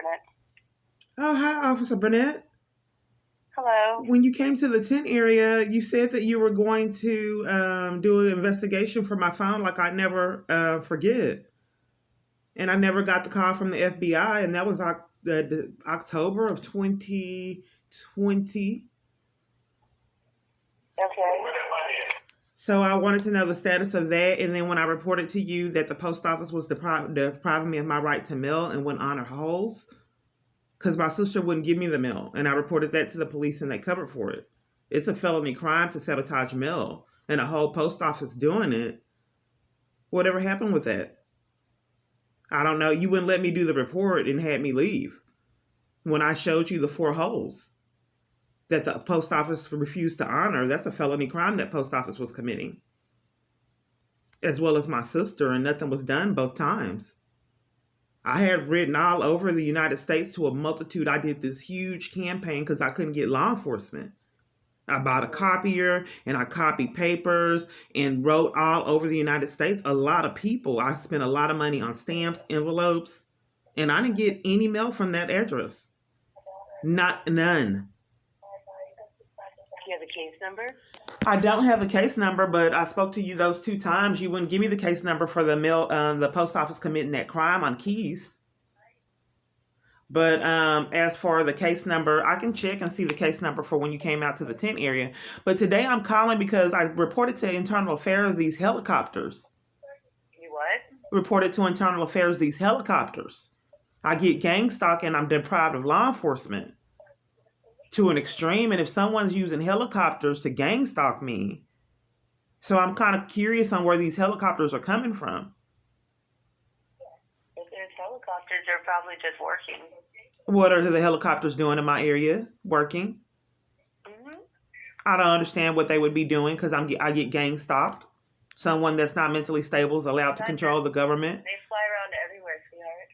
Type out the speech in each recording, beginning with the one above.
Burnett. Oh, hi, Officer Burnett. Hello. When you came to the tent area, you said that you were going to do an investigation for my phone, like I never forget. And I never got the call from the FBI, and that was October of 2020. Okay. So I wanted to know the status of that, and then when I reported to you that the post office was depriving me of my right to mail and went on holds, because my sister wouldn't give me the mail, and I reported that to the police, and they covered for it. It's a felony crime to sabotage mail, and a whole post office doing it. Whatever happened with that? I don't know. You wouldn't let me do the report and had me leave when I showed you the 4 holes that the post office refused to honor. That's a felony crime that post office was committing, as well as my sister, and nothing was done both times. I had written all over the United States to a multitude. I did this huge campaign because I couldn't get law enforcement. I bought a copier and I copied papers and wrote all over the United States. A lot of people. I spent a lot of money on stamps, envelopes, and I didn't get any mail from that address. None. Do you have a case number? I don't have a case number, but I spoke to you those 2 times. You wouldn't give me the case number for the post office committing that crime on Keys. But as for the case number, I can check and see the case number for when you came out to the tent area. But today I'm calling because I reported to Internal Affairs these helicopters. You what? Reported to Internal Affairs these helicopters. I get gang stalking and I'm deprived of law enforcement to an extreme. And if someone's using helicopters to gang stalk me, so I'm kind of curious on where these helicopters are coming from. If there's helicopters, they're probably just working. What are the helicopters doing in my area? Working? Mm-hmm. I don't understand what they would be doing because I get gang stalked. Someone that's not mentally stable is allowed to control the government. They fly around everywhere, sweetheart.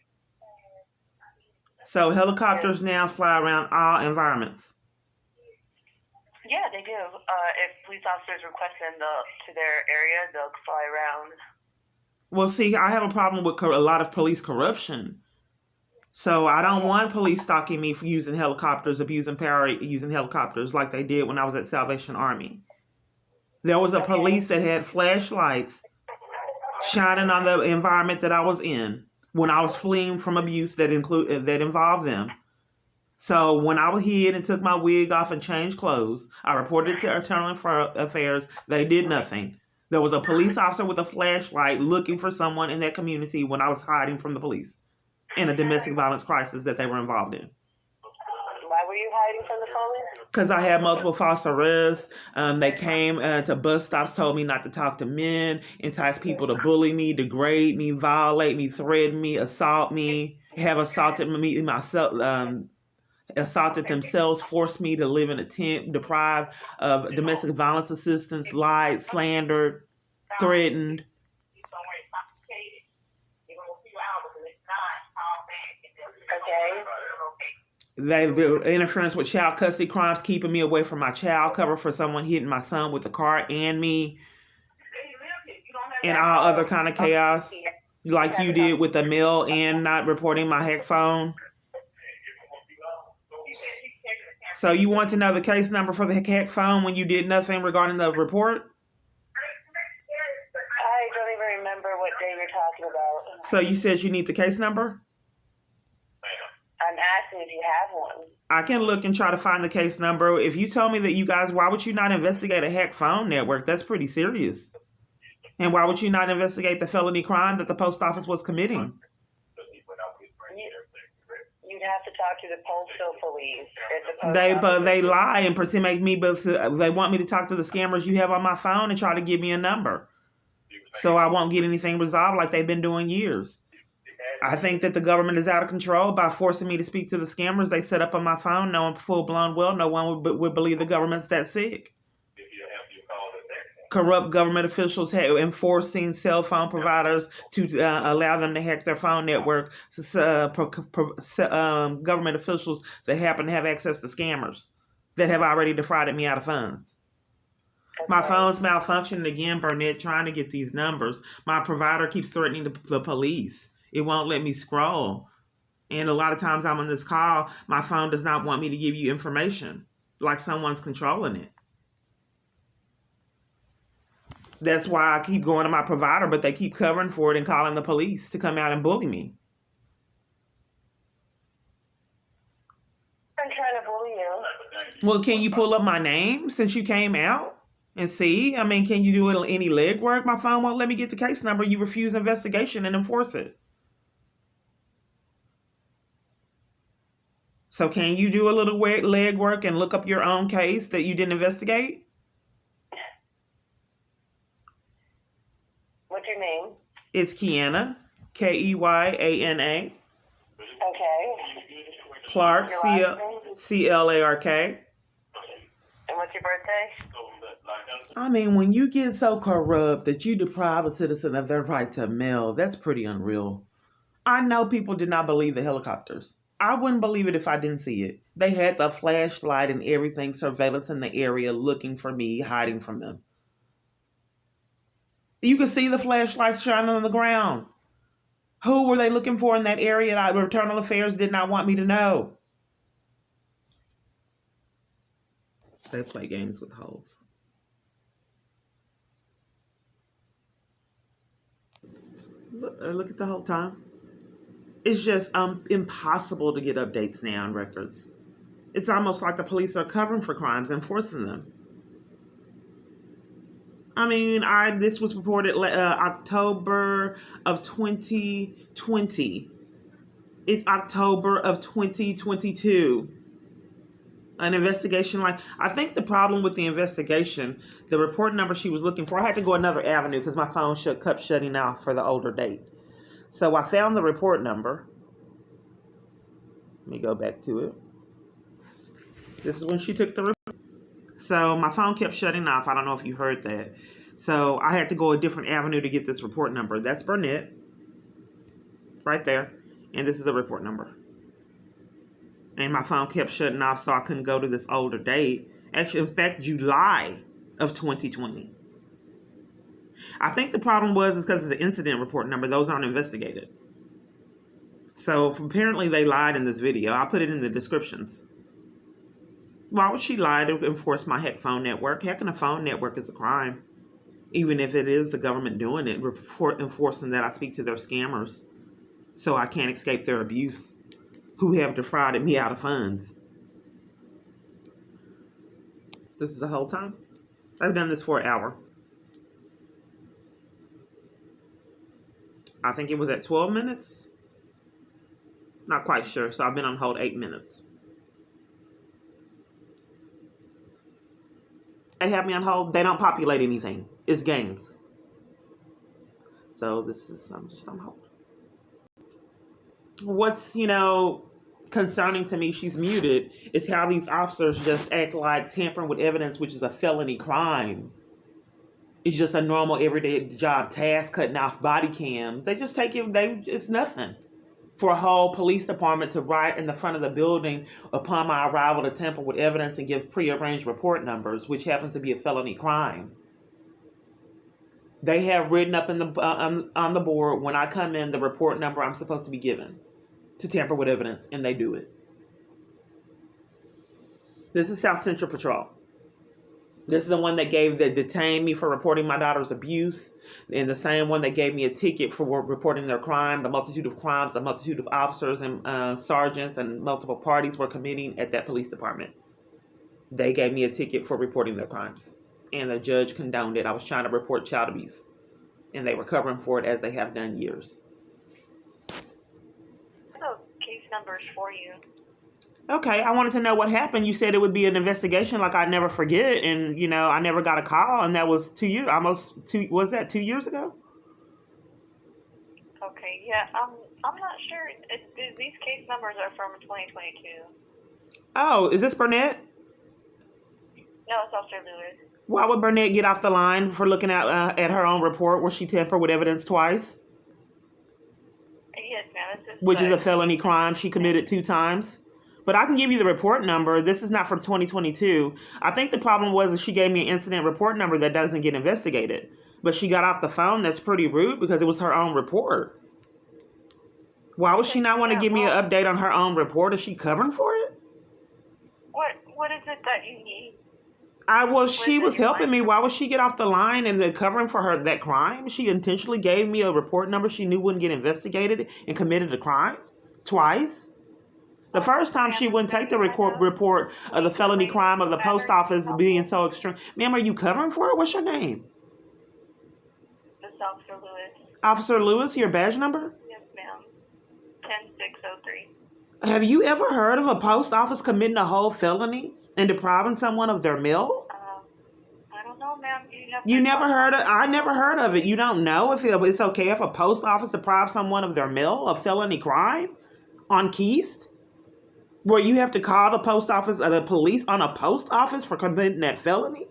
So helicopters now fly around all environments. Yeah, they do. If police officers request them to their area, they'll fly around. Well, see, I have a problem with a lot of police corruption. So I don't want police stalking me for using helicopters, abusing power, using helicopters like they did when I was at Salvation Army. There was a police that had flashlights shining on the environment that I was in when I was fleeing from abuse that involved them. So when I was hid and took my wig off and changed clothes, I reported it to Internal Affairs. They did nothing. There was a police officer with a flashlight looking for someone in that community when I was hiding from the police in a domestic violence crisis that they were involved in. Why were you hiding from the police? Because I had multiple false arrests. They came to bus stops, told me not to talk to men, enticed people to bully me, degrade me, violate me, threaten me, assault me, have assaulted me myself, assaulted themselves, forced me to live in a tent, deprived of domestic violence assistance, lied, slandered, threatened. The interference with child custody crimes, keeping me away from my child cover for someone hitting my son with a car and me, and all other kind of chaos, like you did with the mail and not reporting my hack phone. So you want to know the case number for the hack phone when you did nothing regarding the report? I don't even remember what day you're talking about. So you said you need the case number? I'm asking if you have one. I can look and try to find the case number. If you told me that you guys, why would you not investigate a hack phone network? That's pretty serious. And why would you not investigate the felony crime that the post office was committing? You'd have to talk to the postal police. They lie and pretend they want me to talk to the scammers you have on my phone and try to give me a number. So I won't get anything resolved like they've been doing years. I think that the government is out of control by forcing me to speak to the scammers they set up on my phone, knowing full-blown well no one would believe the government's that sick. Corrupt government officials enforcing cell phone providers to allow them to hack their phone network. Government officials that happen to have access to scammers that have already defrauded me out of funds. My phone's malfunctioning again, Burnett, trying to get these numbers. My provider keeps threatening the police. It won't let me scroll. And a lot of times I'm on this call, my phone does not want me to give you information, like someone's controlling it. That's why I keep going to my provider, but they keep covering for it and calling the police to come out and bully me. I'm trying to bully you. Well, can you pull up my name since you came out and see? I mean, can you do any legwork? My phone won't let me get the case number. You refuse investigation and enforce it. So can you do a little legwork and look up your own case that you didn't investigate? What's your name? It's Keyana, Keyana. Okay. Clark, Your last name? Clark. And what's your birthday? I mean, when you get so corrupt that you deprive a citizen of their right to mail, that's pretty unreal. I know people did not believe the helicopters. I wouldn't believe it if I didn't see it. They had the flashlight and everything, surveillance in the area, looking for me, hiding from them. You could see the flashlights shining on the ground. Who were they looking for in that area that Internal Affairs did not want me to know? They play games with hoes. Look at the whole time. It's just impossible to get updates now on records. It's almost like the police are covering for crimes and forcing them. I mean, this was reported October of 2020. It's October of 2022. An investigation I think the problem with the investigation, the report number she was looking for, I had to go another avenue because my phone kept shutting off for the older date. So I found the report number. Let me go back to it. This is when she took the report. So my phone kept shutting off. I don't know if you heard that. So I had to go a different avenue to get this report number. That's Burnett. Right there. And this is the report number. And my phone kept shutting off, so I couldn't go to this older date. Actually, in fact, July of 2020. I think the problem was because it's an incident report number. Those aren't investigated. So apparently they lied in this video. I'll put it in the descriptions. Why would she lie to enforce my phone network? Hacking a phone network is a crime. Even if it is the government doing it, enforcing that I speak to their scammers so I can't escape their abuse, who have defrauded me out of funds. This is the whole time. I've done this for an hour. I think it was at 12 minutes. Not quite sure. So I've been on hold 8 minutes. They have me on hold. They don't populate anything. It's games. So I'm just on hold. What's, concerning to me, she's muted, is how these officers just act like tampering with evidence, which is a felony crime. It's just a normal everyday job task, cutting off body cams. They just take it, it's nothing. For a whole police department to write in the front of the building upon my arrival to tamper with evidence and give prearranged report numbers, which happens to be a felony crime. They have written up in on the board when I come in the report number I'm supposed to be given to tamper with evidence, and they do it. This is South Central Patrol. This is the one that detained me for reporting my daughter's abuse, and the same one that gave me a ticket for reporting their crime. The multitude of crimes, the multitude of officers and sergeants and multiple parties were committing at that police department. They gave me a ticket for reporting their crimes, and the judge condoned it. I was trying to report child abuse, and they were covering for it as they have done years. Case numbers for you. Okay, I wanted to know what happened. You said it would be an investigation, like I'd never forget, and I never got a call, and that was 2 years, was that 2 years ago? Okay, yeah, I'm not sure. These case numbers are from 2022. Oh, is this Burnett? No, it's Officer Lewis. Why would Burnett get off the line for looking at her own report where she tampered with evidence twice? Yes, ma'am. Which is a felony crime she committed 2 times. But I can give you the report number. This is not from 2022. I think the problem was that she gave me an incident report number that doesn't get investigated. But she got off the phone. That's pretty rude because it was her own report. Why would she not want to Yeah, give me an update on her own report? Is she covering for it? What is it that you need? She was helping me. Why would she get off the line and then covering for her that crime? She intentionally gave me a report number she knew wouldn't get investigated and committed a crime twice. The first time she wouldn't take the report of the felony crime of the post office being so extreme. Ma'am, are you covering for it? What's your name? This is Officer Lewis. Officer Lewis, your badge number? Yes, ma'am. 10603. Have you ever heard of a post office committing a whole felony and depriving someone of their meal? I don't know, ma'am. You never heard of? I never heard of it. You don't know if it's okay if a post office deprives someone of their meal of felony crime on Keith? Where you have to call the post office or the police on a post office for committing that felony?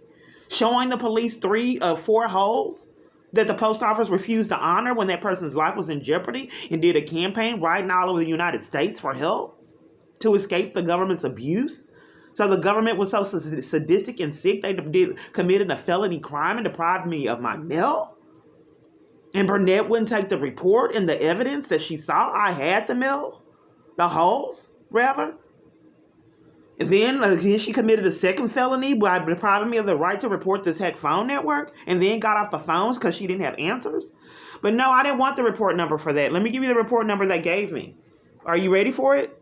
Showing the police 3 of 4 holes that the post office refused to honor when that person's life was in jeopardy and did a campaign riding all over the United States for help to escape the government's abuse? So the government was so sadistic and sick they committed a felony crime and deprived me of my meal? And Burnett wouldn't take the report and the evidence that she saw I had the meal? The holes, rather? And then she committed a second felony by depriving me of the right to report this hack phone network and then got off the phones because she didn't have answers. But no, I didn't want the report number for that. Let me give you the report number they gave me. Are you ready for it?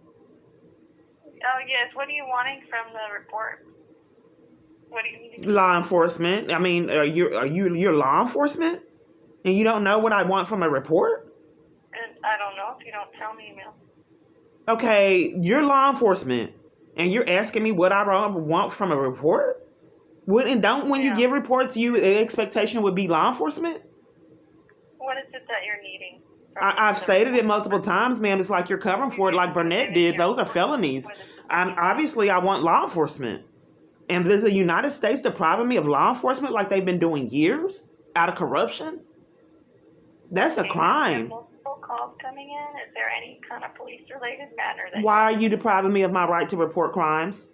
Oh, yes. What are you wanting from the report? What do you need? Law enforcement. I mean, you're law enforcement? And you don't know what I want from a report? And I don't know if you don't tell me, ma'am. Okay, you're law enforcement. And you're asking me what I want from a report? When you give reports, the expectation would be law enforcement? What is it that you're needing? I've stated it multiple times, ma'am. It's like you're covering for it like Burnett did. Those are felonies. Obviously, I want law enforcement. And does the United States depriving me of law enforcement like they've been doing years out of corruption? That's a crime. Calls coming in? Is there any kind of police-related matter? Why are you depriving me of my right to report crimes?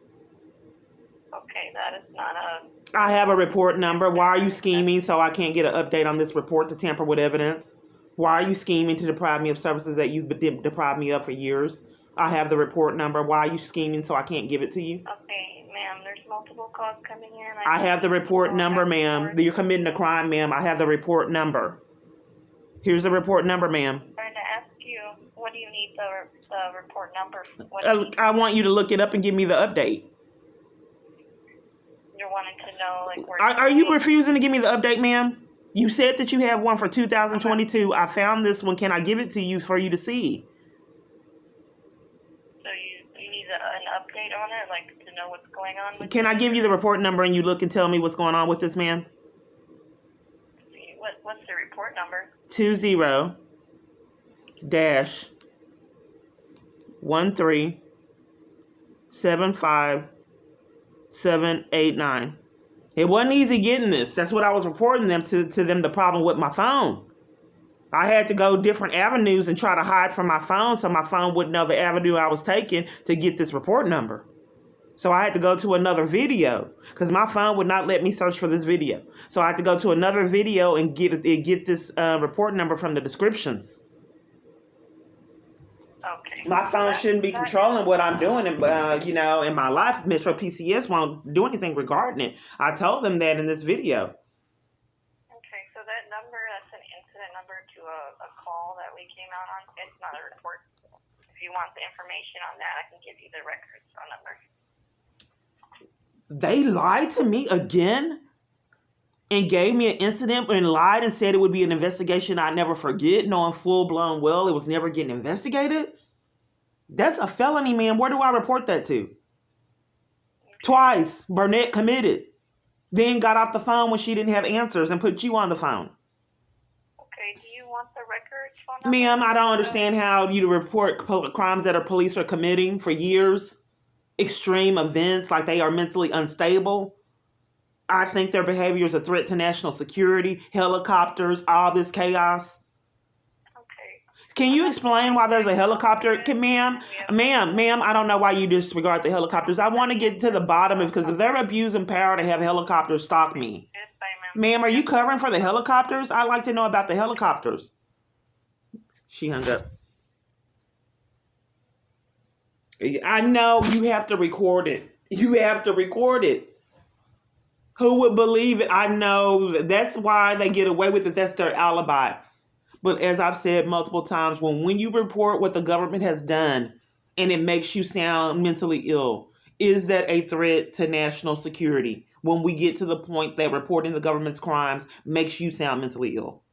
Okay, that is not a... I have a report number. Why are you scheming so I can't get an update on this report to tamper with evidence? Why are you scheming to deprive me of services that you've deprived me of for years? I have the report number. Why are you scheming so I can't give it to you? Okay, ma'am, there's multiple calls coming in. I have the report number, ma'am. You're committing a crime, ma'am. I have the report number. Here's the report number, ma'am. I'm trying to ask you, what do you need the report number? I want you to look it up and give me the update. You're wanting to know, like, where... Are you refusing to give me the update, ma'am? You said that you have one for 2022. I found this one. Can I give it to you for you to see? So you need an update on it, like, to know what's going on with Can I give you the report number and you look and tell me what's going on with this, ma'am? What's the report number? 20-13-75789. It wasn't easy getting this. That's what I was reporting them to them, the problem with my phone. I had to go different avenues and try to hide from my phone so my phone wouldn't know the avenue I was taking to get this report number. So I had to go to another video because my phone would not let me search for this video. So I had to go to another video and get this report number from the descriptions. Okay. My phone shouldn't be controlling what I'm doing, in my life. Metro PCS won't do anything regarding it. I told them that in this video. Okay, so that number, that's an incident number to a call that we came out on. It's not a report. If you want the information on that, I can give you the records phone number. They lied to me again and gave me an incident and lied and said it would be an investigation I'd never forget, knowing full-blown well it was never getting investigated? That's a felony, man. Where do I report that to? Twice, Burnett committed. Then got off the phone when she didn't have answers and put you on the phone. Okay, do you want the records phone number? Ma'am, I don't understand how you report crimes that police are committing for years. Extreme events like they are mentally unstable. I think their behavior is a threat to national security, helicopters, all this chaos. Okay. Can you explain why there's a helicopter? Ma'am, I don't know why you disregard the helicopters. I want to get to the bottom of it because if they're abusing power to have helicopters stalk me. Yes, ma'am, are you covering for the helicopters? I'd like to know about the helicopters. She hung up. I know you have to record it. You have to record it. Who would believe it? I know that's why they get away with it. That's their alibi. But as I've said multiple times, when you report what the government has done and it makes you sound mentally ill, is that a threat to national security? When we get to the point that reporting the government's crimes makes you sound mentally ill.